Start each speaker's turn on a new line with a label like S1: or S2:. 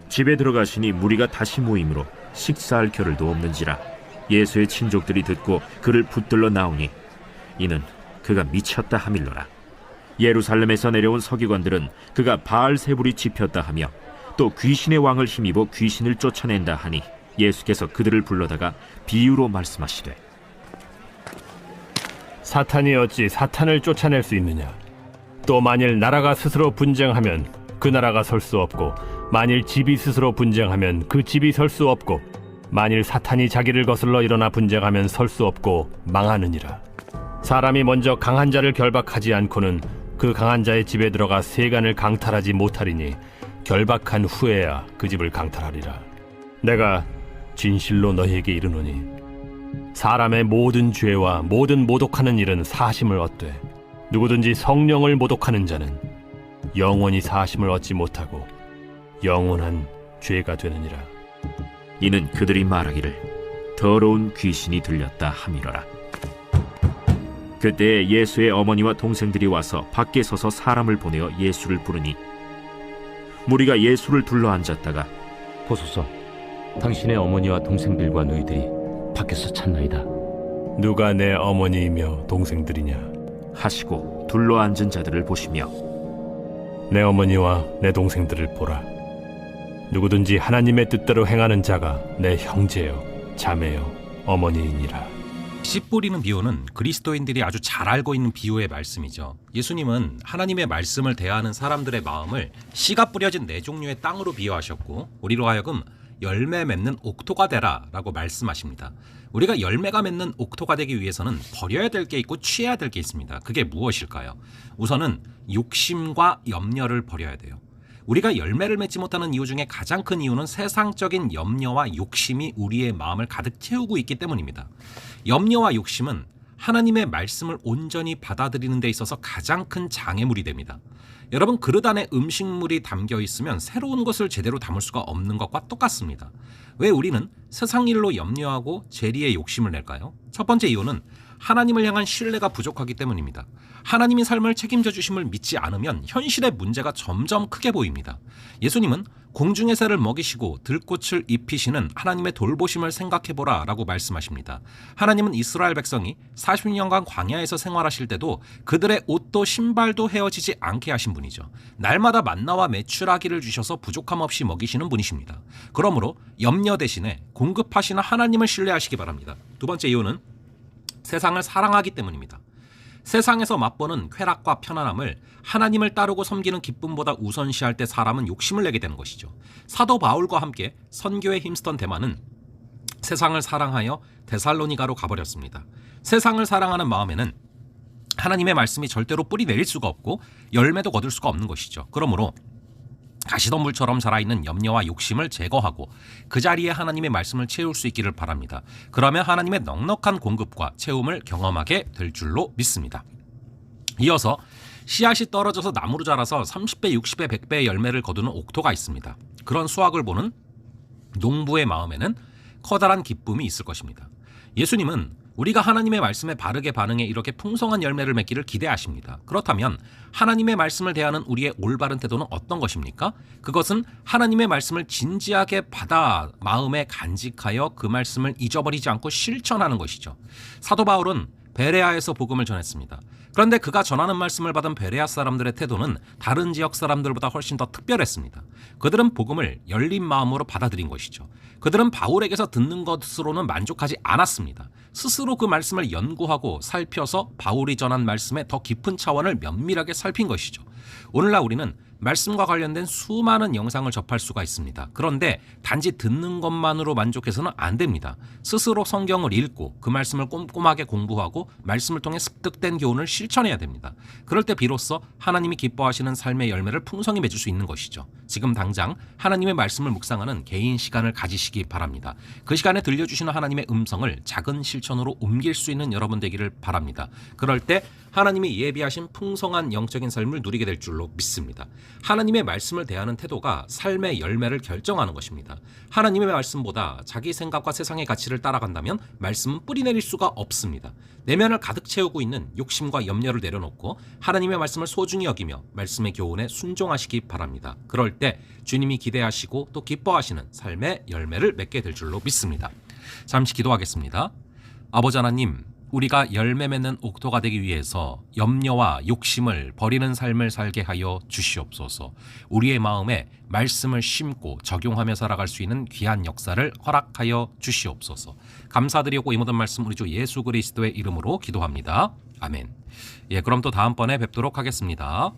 S1: 집에 들어가시니 무리가 다시 모이므로 식사할 겨를도 없는지라. 예수의 친족들이 듣고 그를 붙들러 나오니 이는 그가 미쳤다 하밀러라. 예루살렘에서 내려온 서기관들은 그가 바알세불이 집혔다 하며 또 귀신의 왕을 힘입어 귀신을 쫓아낸다 하니 예수께서 그들을 불러다가 비유로 말씀하시되,
S2: 사탄이 어찌 사탄을 쫓아낼 수 있느냐? 또 만일 나라가 스스로 분쟁하면 그 나라가 설 수 없고, 만일 집이 스스로 분쟁하면 그 집이 설 수 없고, 만일 사탄이 자기를 거슬러 일어나 분쟁하면 설 수 없고 망하느니라. 사람이 먼저 강한 자를 결박하지 않고는 그 강한 자의 집에 들어가 세간을 강탈하지 못하리니 결박한 후에야 그 집을 강탈하리라. 내가 진실로 너희에게 이르노니 사람의 모든 죄와 모든 모독하는 일은 사심을 얻되 누구든지 성령을 모독하는 자는 영원히 사심을 얻지 못하고 영원한 죄가 되느니라.
S1: 이는 그들이 말하기를 더러운 귀신이 들렸다 함이러라. 그때 예수의 어머니와 동생들이 와서 밖에 서서 사람을 보내어 예수를 부르니 무리가 예수를 둘러 앉았다가
S3: 보소서, 당신의 어머니와 동생들과 너희들이 밖에서 찾나이다.
S2: 누가 내 어머니이며 동생들이냐?
S1: 하시고 둘러 앉은 자들을 보시며
S2: 내 어머니와 내 동생들을 보라. 누구든지 하나님의 뜻대로 행하는 자가 내 형제요, 자매요, 어머니이니라.
S4: 씨 뿌리는 비유는 그리스도인들이 아주 잘 알고 있는 비유의 말씀이죠. 예수님은 하나님의 말씀을 대하는 사람들의 마음을 씨가 뿌려진 네 종류의 땅으로 비유하셨고, 우리로 하여금 열매 맺는 옥토가 되라 라고 말씀하십니다. 우리가 열매가 맺는 옥토가 되기 위해서는 버려야 될 게 있고 취해야 될 게 있습니다. 그게 무엇일까요? 우선은 욕심과 염려를 버려야 돼요. 우리가 열매를 맺지 못하는 이유 중에 가장 큰 이유는 세상적인 염려와 욕심이 우리의 마음을 가득 채우고 있기 때문입니다. 염려와 욕심은 하나님의 말씀을 온전히 받아들이는 데 있어서 가장 큰 장애물이 됩니다. 여러분, 그릇 안에 음식물이 담겨 있으면 새로운 것을 제대로 담을 수가 없는 것과 똑같습니다. 왜 우리는 세상 일로 염려하고 재리에 욕심을 낼까요? 첫 번째 이유는 하나님을 향한 신뢰가 부족하기 때문입니다. 하나님이 삶을 책임져 주심을 믿지 않으면 현실의 문제가 점점 크게 보입니다. 예수님은 공중의 새를 먹이시고 들꽃을 입히시는 하나님의 돌보심을 생각해보라 라고 말씀하십니다. 하나님은 이스라엘 백성이 40년간 광야에서 생활하실 때도 그들의 옷도 신발도 헤어지지 않게 하신 분이죠. 날마다 만나와 메추라기를 주셔서 부족함 없이 먹이시는 분이십니다. 그러므로 염려 대신에 공급하시는 하나님을 신뢰하시기 바랍니다. 두 번째 이유는 세상을 사랑하기 때문입니다. 세상에서 맛보는 쾌락과 편안함을 하나님을 따르고 섬기는 기쁨보다 우선시할 때 사람은 욕심을 내게 되는 것이죠. 사도 바울과 함께 선교에 힘쓰던 데마는 세상을 사랑하여 데살로니가로 가버렸습니다. 세상을 사랑하는 마음에는 하나님의 말씀이 절대로 뿌리 내릴 수가 없고 열매도 거둘 수가 없는 것이죠. 그러므로 가시덤불처럼 살아있는 염려와 욕심을 제거하고 그 자리에 하나님의 말씀을 채울 수 있기를 바랍니다. 그러면 하나님의 넉넉한 공급과 채움을 경험하게 될 줄로 믿습니다. 이어서 씨앗이 떨어져서 나무로 자라서 30배, 60배, 100배의 열매를 거두는 옥토가 있습니다. 그런 수확을 보는 농부의 마음에는 커다란 기쁨이 있을 것입니다. 예수님은 우리가 하나님의 말씀에 바르게 반응해 이렇게 풍성한 열매를 맺기를 기대하십니다. 그렇다면 하나님의 말씀을 대하는 우리의 올바른 태도는 어떤 것입니까? 그것은 하나님의 말씀을 진지하게 받아 마음에 간직하여 그 말씀을 잊어버리지 않고 실천하는 것이죠. 사도 바울은 베레아에서 복음을 전했습니다. 그런데 그가 전하는 말씀을 받은 베레아 사람들의 태도는 다른 지역 사람들보다 훨씬 더 특별했습니다. 그들은 복음을 열린 마음으로 받아들인 것이죠. 그들은 바울에게서 듣는 것으로는 만족하지 않았습니다. 스스로 그 말씀을 연구하고 살펴서 바울이 전한 말씀의 더 깊은 차원을 면밀하게 살핀 것이죠. 오늘날 우리는 말씀과 관련된 수많은 영상을 접할 수가 있습니다. 그런데 단지 듣는 것만으로 만족해서는 안 됩니다. 스스로 성경을 읽고 그 말씀을 꼼꼼하게 공부하고 말씀을 통해 습득된 교훈을 실천해야 됩니다. 그럴 때 비로소 하나님이 기뻐하시는 삶의 열매를 풍성히 맺을 수 있는 것이죠. 지금 당장 하나님의 말씀을 묵상하는 개인 시간을 가지시기 바랍니다. 그 시간에 들려주시는 하나님의 음성을 작은 실천으로 옮길 수 있는 여러분 되기를 바랍니다. 그럴 때 하나님이 예비하신 풍성한 영적인 삶을 누리게 될 줄로 믿습니다. 하나님의 말씀을 대하는 태도가 삶의 열매를 결정하는 것입니다. 하나님의 말씀보다 자기 생각과 세상의 가치를 따라간다면 말씀은 뿌리내릴 수가 없습니다. 내면을 가득 채우고 있는 욕심과 염려를 내려놓고 하나님의 말씀을 소중히 여기며 말씀의 교훈에 순종하시기 바랍니다. 그럴 때 주님이 기대하시고 또 기뻐하시는 삶의 열매를 맺게 될 줄로 믿습니다. 잠시 기도하겠습니다. 아버지 하나님, 우리가 열매 맺는 옥토가 되기 위해서 염려와 욕심을 버리는 삶을 살게 하여 주시옵소서. 우리의 마음에 말씀을 심고 적용하며 살아갈 수 있는 귀한 역사를 허락하여 주시옵소서. 감사드리고 이 모든 말씀 우리 주 예수 그리스도의 이름으로 기도합니다. 아멘. 그럼 또 다음번에 뵙도록 하겠습니다.